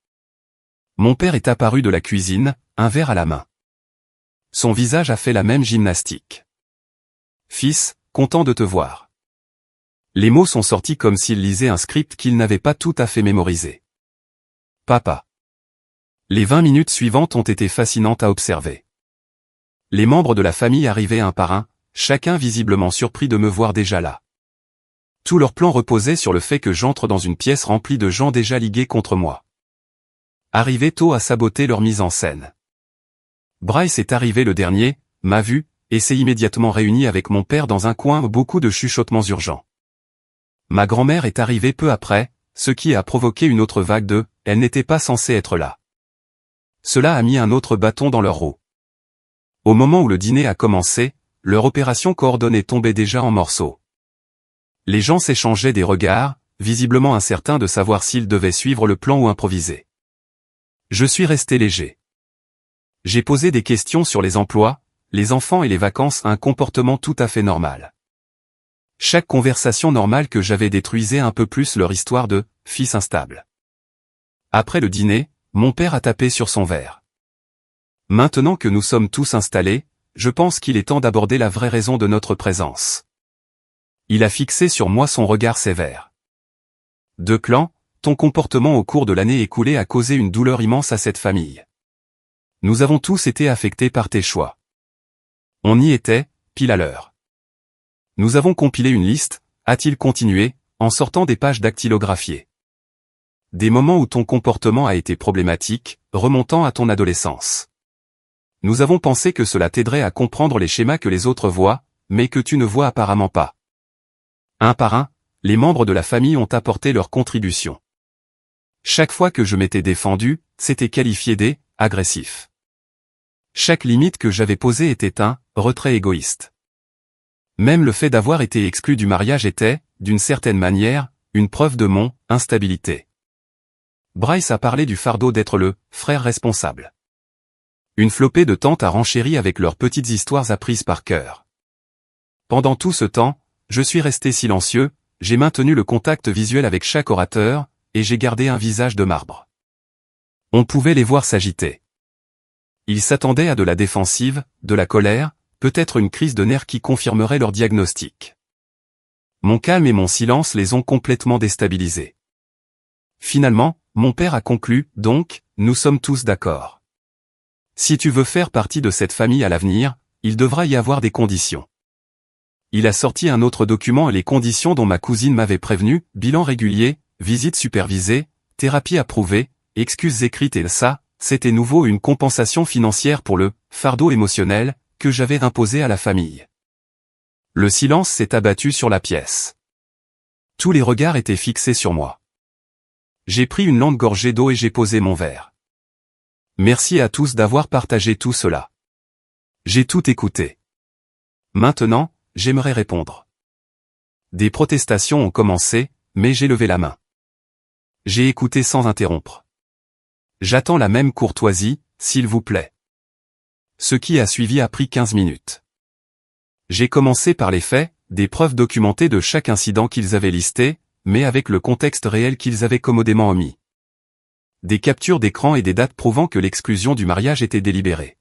S1: Mon père est apparu de la cuisine, un verre à la main. Son visage a fait la même gymnastique. Fils, content de te voir. Les mots sont sortis comme s'il lisait un script qu'il n'avait pas tout à fait mémorisé. Papa. Les 20 minutes suivantes ont été fascinantes à observer. Les membres de la famille arrivaient un par un, chacun visiblement surpris de me voir déjà là. Tout leur plan reposait sur le fait que j'entre dans une pièce remplie de gens déjà ligués contre moi. Arrivé tôt à saboter leur mise en scène. Bryce est arrivé le dernier, m'a vu, et s'est immédiatement réuni avec mon père dans un coin, beaucoup de chuchotements urgents. Ma grand-mère est arrivée peu après, ce qui a provoqué une autre vague de « elle n'était pas censée être là ». Cela a mis un autre bâton dans leur roue. Au moment où le dîner a commencé, leur opération coordonnée tombait déjà en morceaux. Les gens s'échangeaient des regards, visiblement incertains de savoir s'ils devaient suivre le plan ou improviser. Je suis resté léger. J'ai posé des questions sur les emplois, les enfants et les vacances, un comportement tout à fait normal. Chaque conversation normale que j'avais détruisait un peu plus leur histoire de « fils instable ». Après le dîner, mon père a tapé sur son verre. Maintenant que nous sommes tous installés, je pense qu'il est temps d'aborder la vraie raison de notre présence. Il a fixé sur moi son regard sévère. Declan, ton comportement au cours de l'année écoulée a causé une douleur immense à cette famille. Nous avons tous été affectés par tes choix. On y était, pile à l'heure. Nous avons compilé une liste, a-t-il continué, en sortant des pages dactylographiées. Des moments où ton comportement a été problématique, remontant à ton adolescence. Nous avons pensé que cela t'aiderait à comprendre les schémas que les autres voient, mais que tu ne vois apparemment pas. Un par un, les membres de la famille ont apporté leur contribution. Chaque fois que je m'étais défendu, c'était qualifié d'agressif. Chaque limite que j'avais posée était un retrait égoïste. Même le fait d'avoir été exclu du mariage était, d'une certaine manière, une preuve de mon instabilité. Bryce a parlé du fardeau d'être le frère responsable. Une flopée de tantes a renchéri avec leurs petites histoires apprises par cœur. Pendant tout ce temps, je suis resté silencieux, j'ai maintenu le contact visuel avec chaque orateur, et j'ai gardé un visage de marbre. On pouvait les voir s'agiter. Ils s'attendaient à de la défensive, de la colère, peut-être une crise de nerfs qui confirmerait leur diagnostic. Mon calme et mon silence les ont complètement déstabilisés. Finalement, mon père a conclu, donc, nous sommes tous d'accord. Si tu veux faire partie de cette famille à l'avenir, il devra y avoir des conditions. Il a sorti un autre document et les conditions dont ma cousine m'avait prévenu, bilan régulier, visite supervisée, thérapie approuvée, excuses écrites et ça, c'était nouveau une compensation financière pour le fardeau émotionnel que j'avais imposé à la famille. Le silence s'est abattu sur la pièce. Tous les regards étaient fixés sur moi. J'ai pris une longue gorgée d'eau et j'ai posé mon verre. Merci à tous d'avoir partagé tout cela. J'ai tout écouté. Maintenant, j'aimerais répondre. Des protestations ont commencé, mais j'ai levé la main. J'ai écouté sans interrompre. J'attends la même courtoisie, s'il vous plaît. Ce qui a suivi a pris 15 minutes. J'ai commencé par les faits, des preuves documentées de chaque incident qu'ils avaient listé, mais avec le contexte réel qu'ils avaient commodément omis. Des captures d'écran et des dates prouvant que l'exclusion du mariage était délibérée.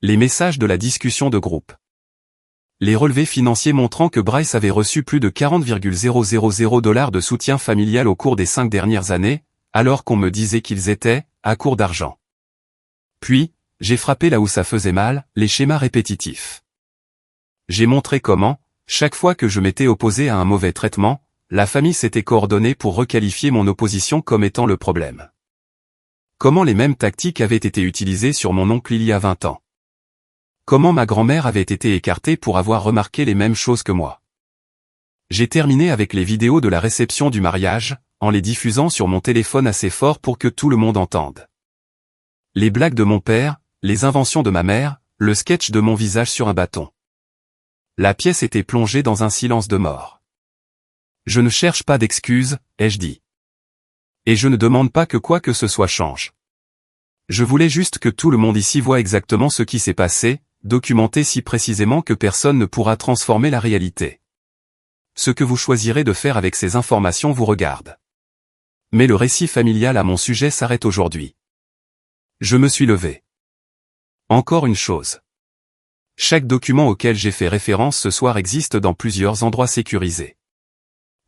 S1: Les messages de la discussion de groupe. Les relevés financiers montrant que Bryce avait reçu plus de 40,000 $ de soutien familial au cours des 5 dernières années, alors qu'on me disait qu'ils étaient à court d'argent. Puis, j'ai frappé là où ça faisait mal, les schémas répétitifs. J'ai montré comment, chaque fois que je m'étais opposé à un mauvais traitement, la famille s'était coordonnée pour requalifier mon opposition comme étant le problème. Comment les mêmes tactiques avaient été utilisées sur mon oncle il y a 20 ans. Comment ma grand-mère avait été écartée pour avoir remarqué les mêmes choses que moi. J'ai terminé avec les vidéos de la réception du mariage, en les diffusant sur mon téléphone assez fort pour que tout le monde entende. Les blagues de mon père, les inventions de ma mère, le sketch de mon visage sur un bâton. La pièce était plongée dans un silence de mort. Je ne cherche pas d'excuses, ai-je dit. Et je ne demande pas que quoi que ce soit change. Je voulais juste que tout le monde ici voie exactement ce qui s'est passé, documenté si précisément que personne ne pourra transformer la réalité. Ce que vous choisirez de faire avec ces informations vous regarde. Mais le récit familial à mon sujet s'arrête aujourd'hui. Je me suis levé. Encore une chose. Chaque document auquel j'ai fait référence ce soir existe dans plusieurs endroits sécurisés.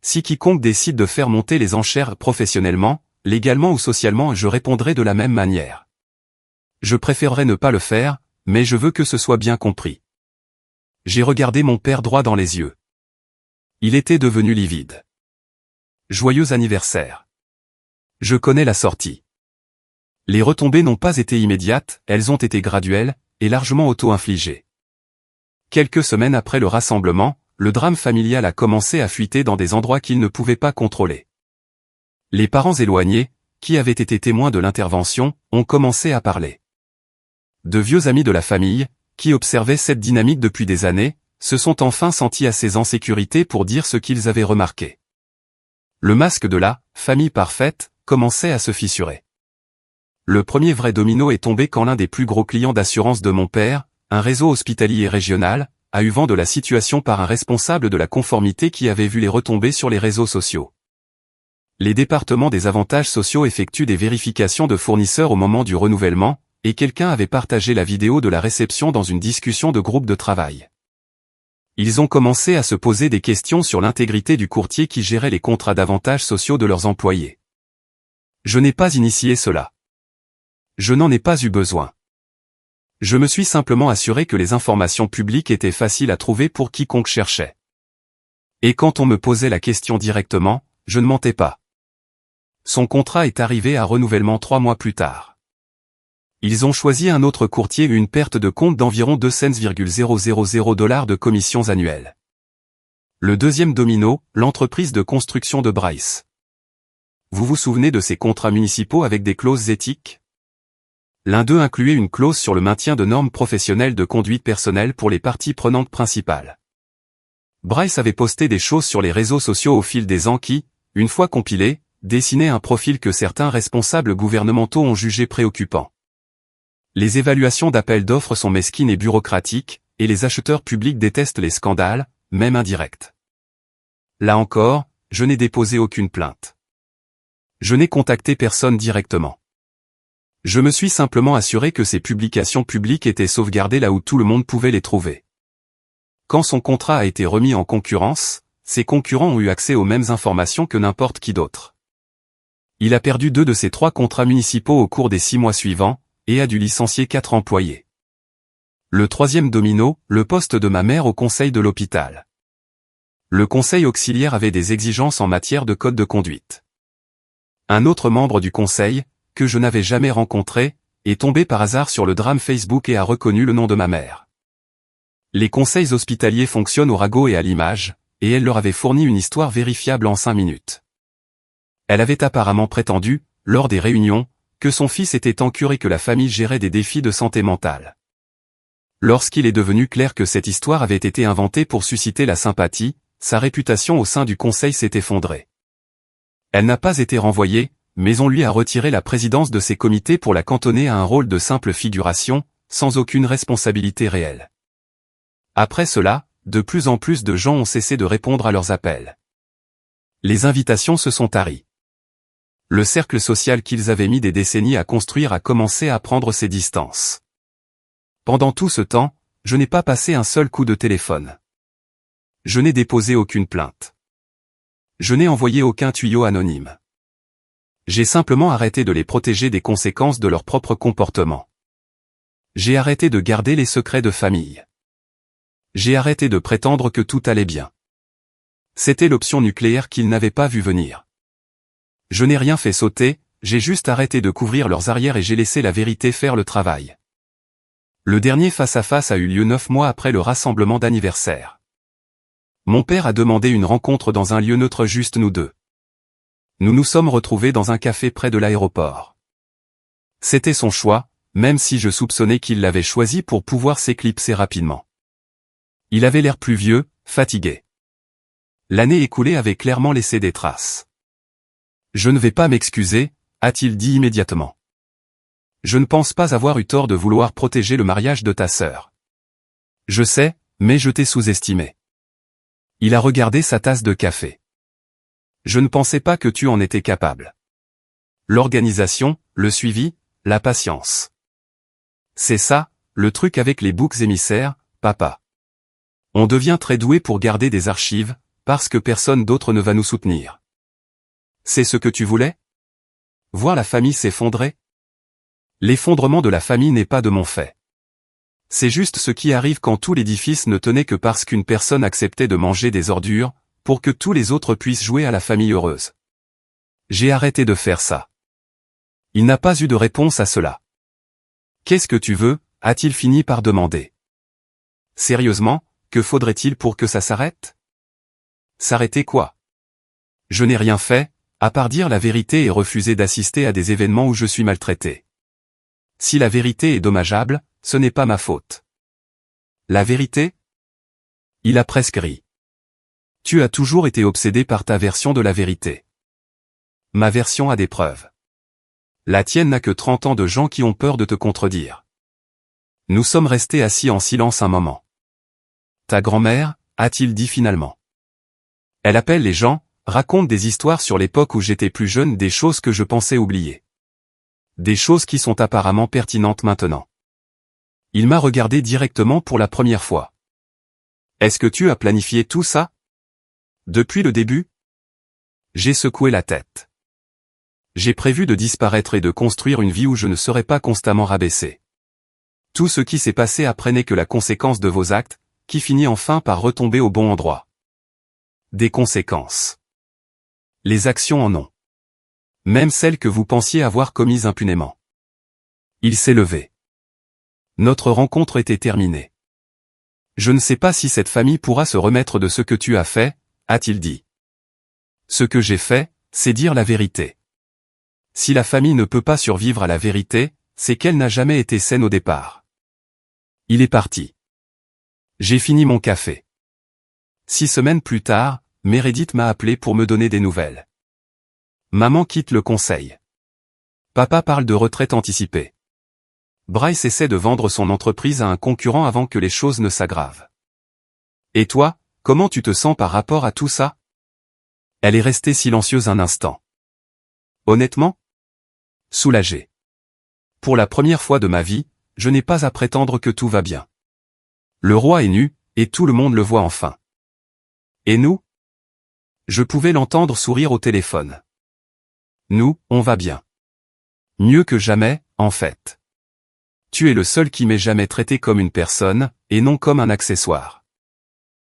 S1: Si quiconque décide de faire monter les enchères professionnellement, légalement ou socialement, je répondrai de la même manière. Je préférerais ne pas le faire, mais je veux que ce soit bien compris. J'ai regardé mon père droit dans les yeux. Il était devenu livide. Joyeux anniversaire. Je connais la sortie. Les retombées n'ont pas été immédiates, elles ont été graduelles, et largement auto-infligées. Quelques semaines après le rassemblement, le drame familial a commencé à fuiter dans des endroits qu'il ne pouvait pas contrôler. Les parents éloignés, qui avaient été témoins de l'intervention, ont commencé à parler. De vieux amis de la famille, qui observaient cette dynamique depuis des années, se sont enfin sentis assez en sécurité pour dire ce qu'ils avaient remarqué. Le masque de la « famille parfaite » commençait à se fissurer. Le premier vrai domino est tombé quand l'un des plus gros clients d'assurance de mon père, un réseau hospitalier régional, a eu vent de la situation par un responsable de la conformité qui avait vu les retombées sur les réseaux sociaux. Les départements des avantages sociaux effectuent des vérifications de fournisseurs au moment du renouvellement, et quelqu'un avait partagé la vidéo de la réception dans une discussion de groupe de travail. Ils ont commencé à se poser des questions sur l'intégrité du courtier qui gérait les contrats d'avantages sociaux de leurs employés. Je n'ai pas initié cela. Je n'en ai pas eu besoin. Je me suis simplement assuré que les informations publiques étaient faciles à trouver pour quiconque cherchait. Et quand on me posait la question directement, je ne mentais pas. Son contrat est arrivé à renouvellement 3 mois plus tard. Ils ont choisi un autre courtier et une perte de compte d'environ 2,000 $ de commissions annuelles. Le deuxième domino, l'entreprise de construction de Bryce. Vous vous souvenez de ces contrats municipaux avec des clauses éthiques? L'un d'eux incluait une clause sur le maintien de normes professionnelles de conduite personnelle pour les parties prenantes principales. Bryce avait posté des choses sur les réseaux sociaux au fil des ans qui, une fois compilés, dessinaient un profil que certains responsables gouvernementaux ont jugé préoccupant. Les évaluations d'appels d'offres sont mesquines et bureaucratiques, et les acheteurs publics détestent les scandales, même indirects. Là encore, je n'ai déposé aucune plainte. Je n'ai contacté personne directement. Je me suis simplement assuré que ces publications publiques étaient sauvegardées là où tout le monde pouvait les trouver. Quand son contrat a été remis en concurrence, ses concurrents ont eu accès aux mêmes informations que n'importe qui d'autre. Il a perdu 2 de ses 3 contrats municipaux au cours des 6 mois suivants, et a dû licencier 4 employés. Le troisième domino, le poste de ma mère au conseil de l'hôpital. Le conseil auxiliaire avait des exigences en matière de code de conduite. Un autre membre du conseil, que je n'avais jamais rencontré, est tombé par hasard sur le drame Facebook et a reconnu le nom de ma mère. Les conseils hospitaliers fonctionnent au ragot et à l'image, et elle leur avait fourni une histoire vérifiable en 5 minutes. Elle avait apparemment prétendu, lors des réunions, que son fils était en cure et que la famille gérait des défis de santé mentale. Lorsqu'il est devenu clair que cette histoire avait été inventée pour susciter la sympathie, sa réputation au sein du conseil s'est effondrée. Elle n'a pas été renvoyée, mais on lui a retiré la présidence de ses comités pour la cantonner à un rôle de simple figuration, sans aucune responsabilité réelle. Après cela, de plus en plus de gens ont cessé de répondre à leurs appels. Les invitations se sont taries. Le cercle social qu'ils avaient mis des décennies à construire a commencé à prendre ses distances. Pendant tout ce temps, je n'ai pas passé un seul coup de téléphone. Je n'ai déposé aucune plainte. Je n'ai envoyé aucun tuyau anonyme. J'ai simplement arrêté de les protéger des conséquences de leur propre comportement. J'ai arrêté de garder les secrets de famille. J'ai arrêté de prétendre que tout allait bien. C'était l'option nucléaire qu'ils n'avaient pas vu venir. Je n'ai rien fait sauter, j'ai juste arrêté de couvrir leurs arrières et j'ai laissé la vérité faire le travail. Le dernier face-à-face a eu lieu 9 mois après le rassemblement d'anniversaire. Mon père a demandé une rencontre dans un lieu neutre juste nous deux. Nous nous sommes retrouvés dans un café près de l'aéroport. C'était son choix, même si je soupçonnais qu'il l'avait choisi pour pouvoir s'éclipser rapidement. Il avait l'air plus vieux, fatigué. L'année écoulée avait clairement laissé des traces. Je ne vais pas m'excuser, a-t-il dit immédiatement. Je ne pense pas avoir eu tort de vouloir protéger le mariage de ta sœur. Je sais, mais je t'ai sous-estimé. Il a regardé sa tasse de café. Je ne pensais pas que tu en étais capable. L'organisation, le suivi, la patience. C'est ça, le truc avec les boucs émissaires, papa. On devient très doué pour garder des archives, parce que personne d'autre ne va nous soutenir. C'est ce que tu voulais? Voir la famille s'effondrer? L'effondrement de la famille n'est pas de mon fait. C'est juste ce qui arrive quand tout l'édifice ne tenait que parce qu'une personne acceptait de manger des ordures, pour que tous les autres puissent jouer à la famille heureuse. J'ai arrêté de faire ça. Il n'a pas eu de réponse à cela. Qu'est-ce que tu veux, a-t-il fini par demander. Sérieusement, que faudrait-il pour que ça s'arrête? S'arrêter quoi? Je n'ai rien fait, à part dire la vérité et refuser d'assister à des événements où je suis maltraité. Si la vérité est dommageable, ce n'est pas ma faute. La vérité? Il a presque ri. Tu as toujours été obsédé par ta version de la vérité. Ma version a des preuves. La tienne n'a que 30 ans de gens qui ont peur de te contredire. Nous sommes restés assis en silence un moment. Ta grand-mère, a-t-il dit finalement. Elle appelle les gens, Raconte des histoires sur l'époque où j'étais plus jeune, des choses que je pensais oublier. Des choses qui sont apparemment pertinentes maintenant. Il m'a regardé directement pour la première fois. Est-ce que tu as planifié tout ça? Depuis le début? J'ai secoué la tête. J'ai prévu de disparaître et de construire une vie où je ne serais pas constamment rabaissé. Tout ce qui s'est passé après n'est que la conséquence de vos actes, qui finit enfin par retomber au bon endroit. Des conséquences. Les actions en ont. Même celles que vous pensiez avoir commises impunément. Il s'est levé. Notre rencontre était terminée. Je ne sais pas si cette famille pourra se remettre de ce que tu as fait, a-t-il dit. Ce que j'ai fait, c'est dire la vérité. Si la famille ne peut pas survivre à la vérité, c'est qu'elle n'a jamais été saine au départ. Il est parti. J'ai fini mon café. 6 semaines plus tard, Meredith m'a appelé pour me donner des nouvelles. Maman quitte le conseil. Papa parle de retraite anticipée. Bryce essaie de vendre son entreprise à un concurrent avant que les choses ne s'aggravent. Et toi, comment tu te sens par rapport à tout ça? Elle est restée silencieuse un instant. Honnêtement? Soulagée. Pour la première fois de ma vie, je n'ai pas à prétendre que tout va bien. Le roi est nu, et tout le monde le voit enfin. Et nous? Je pouvais l'entendre sourire au téléphone. Nous, on va bien. Mieux que jamais, en fait. Tu es le seul qui m'ait jamais traité comme une personne, et non comme un accessoire.